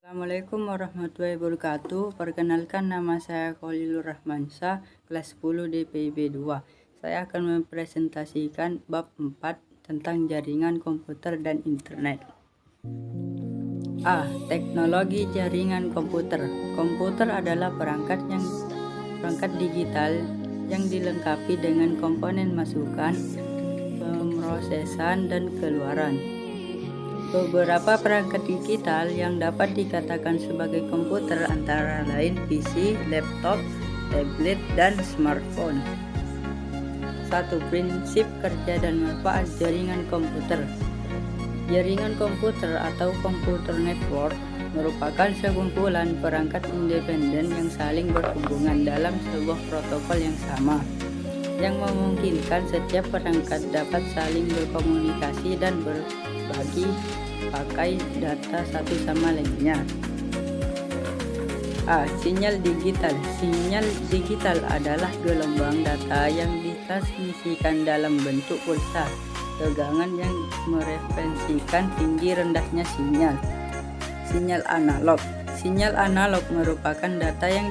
Assalamualaikum warahmatullahi wabarakatuh. Perkenalkan, nama saya Khalilur Rahmansyah, kelas 10 DPIB 2. Saya akan mempresentasikan bab 4 tentang jaringan komputer dan internet. A. Teknologi jaringan komputer. Komputer adalah perangkat digital yang dilengkapi dengan komponen masukan, pemrosesan, dan keluaran. Beberapa perangkat digital yang dapat dikatakan sebagai komputer antara lain PC, laptop, tablet, dan smartphone. 1. Prinsip kerja dan manfaat jaringan komputer. Jaringan komputer atau komputer network merupakan sekumpulan perangkat independen yang saling berhubungan dalam sebuah protokol yang sama, yang memungkinkan setiap perangkat dapat saling berkomunikasi dan berbagi pakai data satu sama lainnya. A. Sinyal digital. Sinyal digital adalah gelombang data yang ditransmisikan dalam bentuk pulsa tegangan yang merefleksikan tinggi rendahnya sinyal. Sinyal analog. Sinyal analog merupakan data yang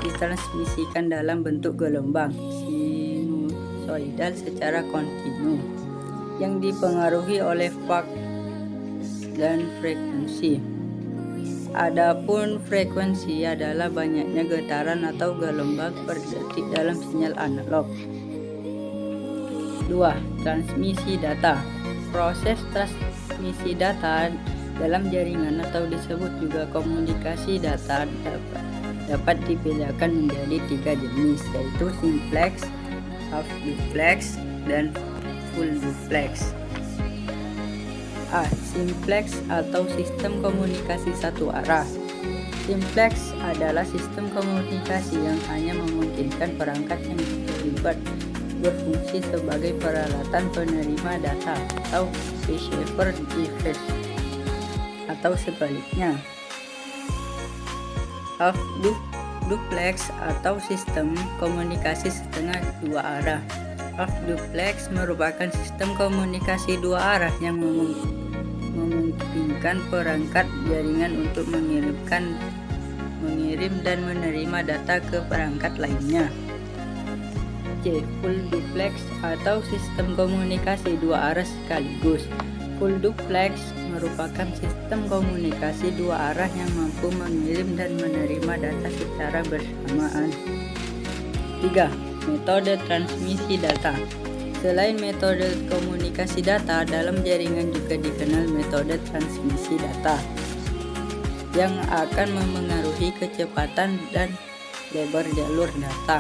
ditransmisikan dalam bentuk gelombang sinusoidal secara kontinu yang dipengaruhi oleh fase dan frekuensi. Adapun frekuensi adalah banyaknya getaran atau gelombang per detik dalam sinyal analog. 2. Transmisi data. Proses transmisi data dalam jaringan atau disebut juga komunikasi data dapat dibedakan menjadi 3 jenis, yaitu simplex, half duplex, dan full duplex. A. Simplex atau sistem komunikasi satu arah. Simplex adalah sistem komunikasi yang hanya memungkinkan perangkat yang terlibat berfungsi sebagai peralatan penerima data atau receiver device, atau sebaliknya. Half duplex atau sistem komunikasi setengah dua arah. Half duplex merupakan sistem komunikasi dua arah yang memungkinkan perangkat jaringan untuk mengirim dan menerima data ke perangkat lainnya. C. Full duplex atau sistem komunikasi dua arah sekaligus. Full duplex merupakan sistem komunikasi dua arah yang mampu mengirim dan menerima data secara bersamaan. 3. Metode transmisi data. Selain metode komunikasi data, dalam jaringan juga dikenal metode transmisi data yang akan memengaruhi kecepatan dan lebar jalur data.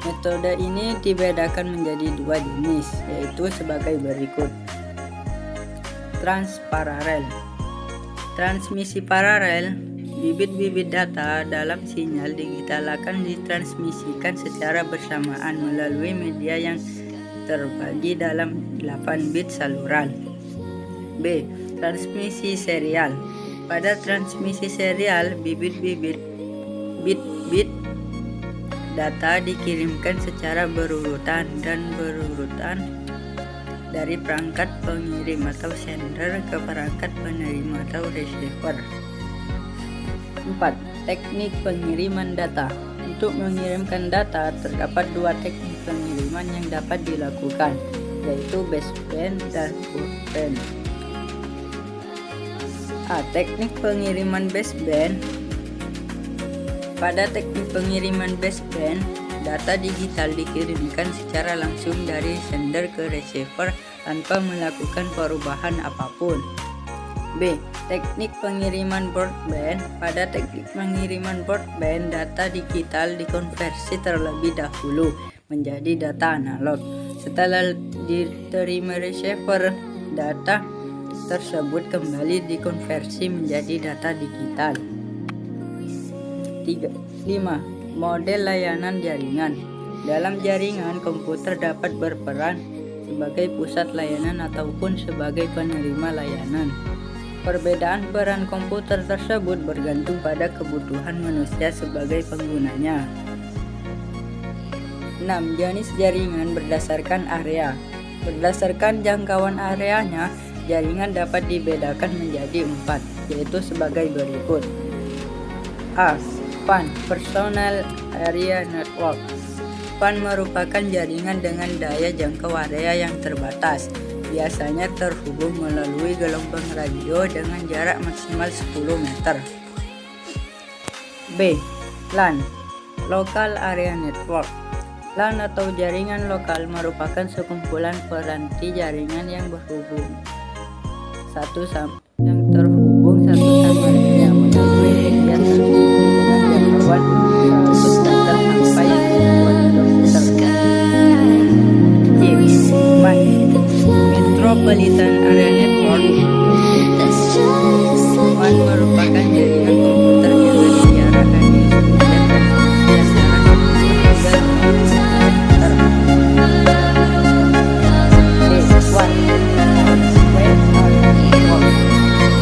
Metode ini dibedakan menjadi 2 jenis, yaitu sebagai berikut. Transparalel. Transmisi paralel. Bibit-bibit data dalam sinyal digital akan ditransmisikan secara bersamaan melalui media yang terbagi dalam 8 bit saluran. B. Transmisi serial. Pada transmisi serial, bit-bit data dikirimkan secara berurutan dari perangkat pengirim atau sender ke perangkat penerima atau receiver. 4. Teknik pengiriman data. Untuk mengirimkan data, terdapat 2 teknik pengiriman yang dapat dilakukan, yaitu baseband dan broadband. A. Teknik pengiriman baseband. Pada teknik pengiriman baseband, data digital dikirimkan secara langsung dari sender ke receiver tanpa melakukan perubahan apapun. B. Teknik pengiriman broadband. Pada teknik pengiriman broadband, data digital dikonversi terlebih dahulu menjadi data analog. Setelah diterima receiver, data tersebut kembali dikonversi menjadi data digital. 5. Model layanan jaringan. Dalam jaringan, komputer dapat berperan sebagai pusat layanan ataupun sebagai penerima layanan. Perbedaan peran komputer tersebut bergantung pada kebutuhan manusia sebagai penggunanya. 6. Jenis jaringan berdasarkan area. Berdasarkan jangkauan areanya, jaringan dapat dibedakan menjadi 4, yaitu sebagai berikut. A. PAN, Personal Area Network. PAN merupakan jaringan dengan daya jangkau area yang terbatas. Biasanya terhubung melalui gelombang radio dengan jarak maksimal 10 meter. B. LAN, Local Area Network. LAN atau jaringan lokal merupakan sekumpulan peranti jaringan yang terhubung satu sama lainnya melalui media transmisi dengan jangkauan 100 meter sampai 2 km. C. MAN, Metropolitan Area Network. MAN merupakan jaringan komputer dengan jarak radius media transmisi antara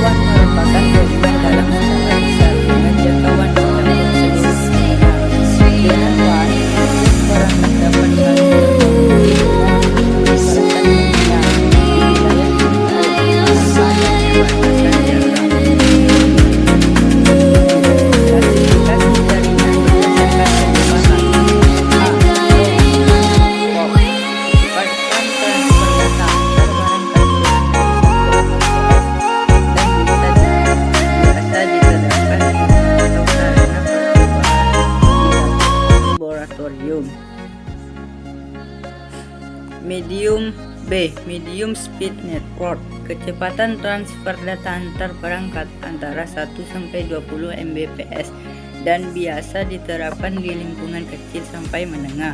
'Medium Speed Network', kecepatan transfer data antar perangkat antara 1-20 Mbps dan biasa diterapkan di lingkungan kecil sampai menengah.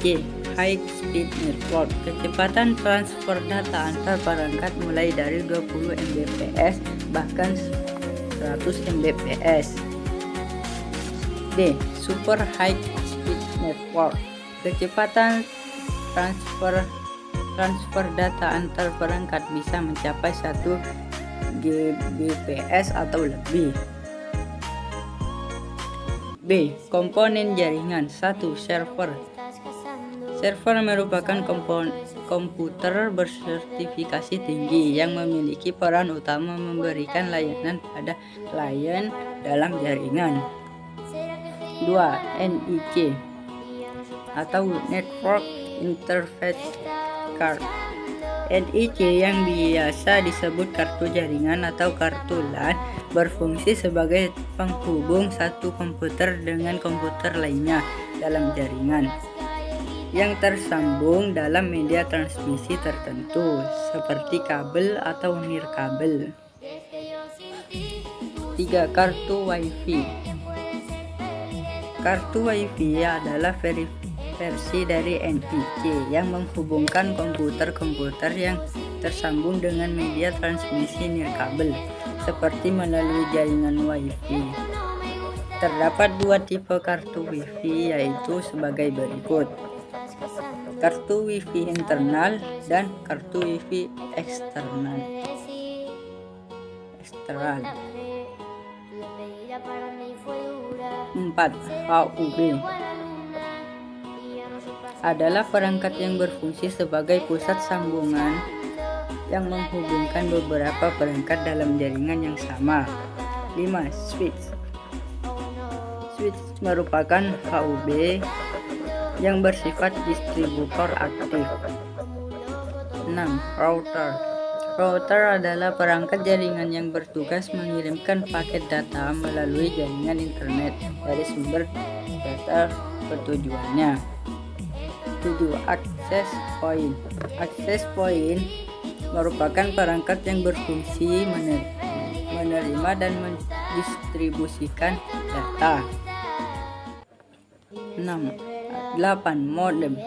C. High Speed Network, kecepatan transfer data antar perangkat mulai dari 20 Mbps bahkan 100 Mbps. D. Super High Speed Network, kecepatan transfer data antar perangkat bisa mencapai 1 Gbps atau lebih. B. Komponen jaringan. 1. Server. Server merupakan komputer bersertifikasi tinggi yang memiliki peran utama memberikan layanan pada klien dalam jaringan. 2. NIC atau Network Interface Card. NIC yang biasa disebut kartu jaringan atau kartu LAN berfungsi sebagai penghubung satu komputer dengan komputer lainnya dalam jaringan yang tersambung dalam media transmisi tertentu seperti kabel atau nirkabel. 3. Kartu Wi-Fi. Kartu Wi-Fi adalah versi dari NIC yang menghubungkan komputer-komputer yang tersambung dengan media transmisi nirkabel seperti melalui jaringan Wi-Fi. Terdapat 2 tipe kartu Wi-Fi, yaitu sebagai berikut: kartu Wi-Fi internal dan kartu Wi-Fi eksternal. 4. HUB adalah perangkat yang berfungsi sebagai pusat sambungan yang menghubungkan beberapa perangkat dalam jaringan yang sama. 5. Switch. Switch merupakan HUB yang bersifat distributor aktif. 6. Router. Router adalah perangkat jaringan yang bertugas mengirimkan paket data melalui jaringan internet dari sumber data ketujuannya. 7. Access Point. Access Point merupakan perangkat yang berfungsi menerima dan mendistribusikan data. 8. Modem.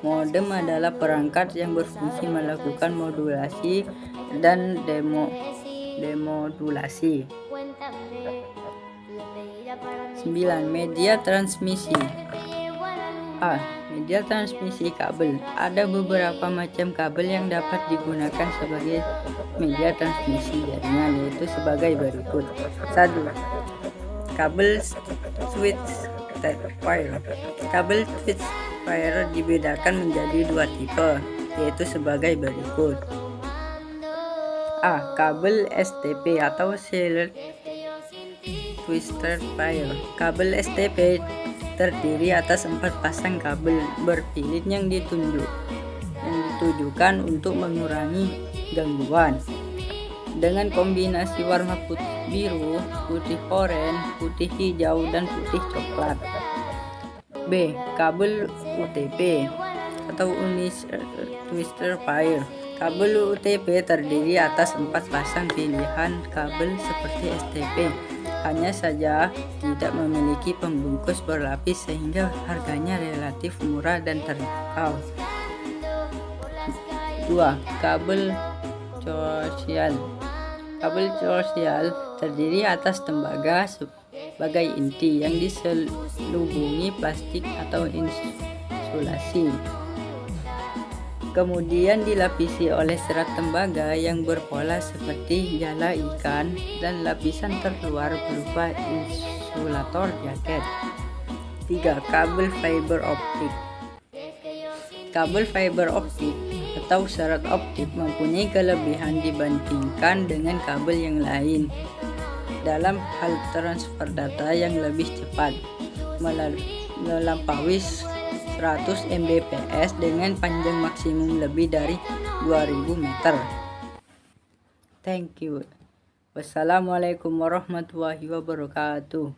Modem adalah perangkat yang berfungsi melakukan modulasi dan demodulasi. 9. Media transmisi. A. Media transmisi kabel. Ada beberapa macam kabel yang dapat digunakan sebagai media transmisi jaringan, yaitu sebagai berikut. 1. Kabel switch wire. Kabel switch wire dibedakan menjadi 2 tipe, yaitu sebagai berikut. A. Kabel STP atau Shared Twisted Pair. Kabel STP terdiri atas 4 pasang kabel berpilit yang ditujukan untuk mengurangi gangguan dengan kombinasi warna putih biru, putih oranye, putih hijau, dan putih coklat. B. Kabel UTP atau Unique Twister Pair. Kabel UTP terdiri atas 4 pasang pilihan kabel seperti STP, hanya saja tidak memiliki pembungkus berlapis sehingga harganya relatif murah dan terjangkau. 2. Kabel coaxial. Kabel coaxial terdiri atas tembaga sebagai inti yang diselubungi plastik atau insulasi, kemudian dilapisi oleh serat tembaga yang berpola seperti jala ikan, dan lapisan terluar berupa insulator jaket. 3. Kabel fiber optik. Kabel fiber optik atau serat optik mempunyai kelebihan dibandingkan dengan kabel yang lain dalam hal transfer data yang lebih cepat, melampaui 100 Mbps dengan panjang maksimum lebih dari 2000 meter. Thank you. Wassalamualaikum warahmatullahi wabarakatuh.